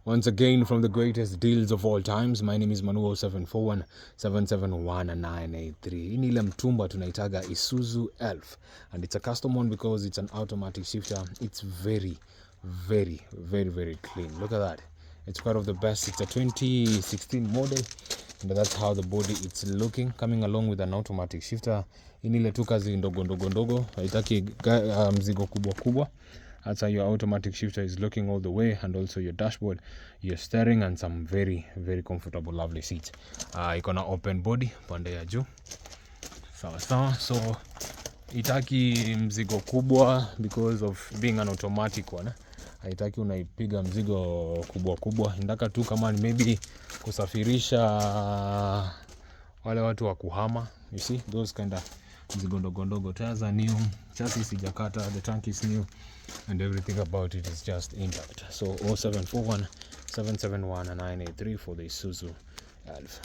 Once again, from the greatest deals of all times, my name is Manu 0741 771 Ni ile mtumba tunaitaga Isuzu Elf, and it's a custom one because it's an automatic shifter. It's very clean. Look at that. It's quite of the best. It's a 2016 model, and that's how the body it's looking, coming along with an automatic shifter. Ini ile tu kazi ndogo haitaki mzigo kubwa. That's how your automatic shifter is looking all the way, and also your dashboard, your steering, and some very comfortable lovely seats. Iko na open body pande ya juu, sawa. So itaki mzigo kubwa because of being an automatic one. Haitaki unaipiga mzigo kubwa. Indaka tu kama ni maybe kusafirisha wale watu wa kuhama, you see those kind of mzigo ndogo. Tires are new, chassis ijakata, the tank is new, and everything about it is just intact. So 0741 771 983 for the Isuzu Elf.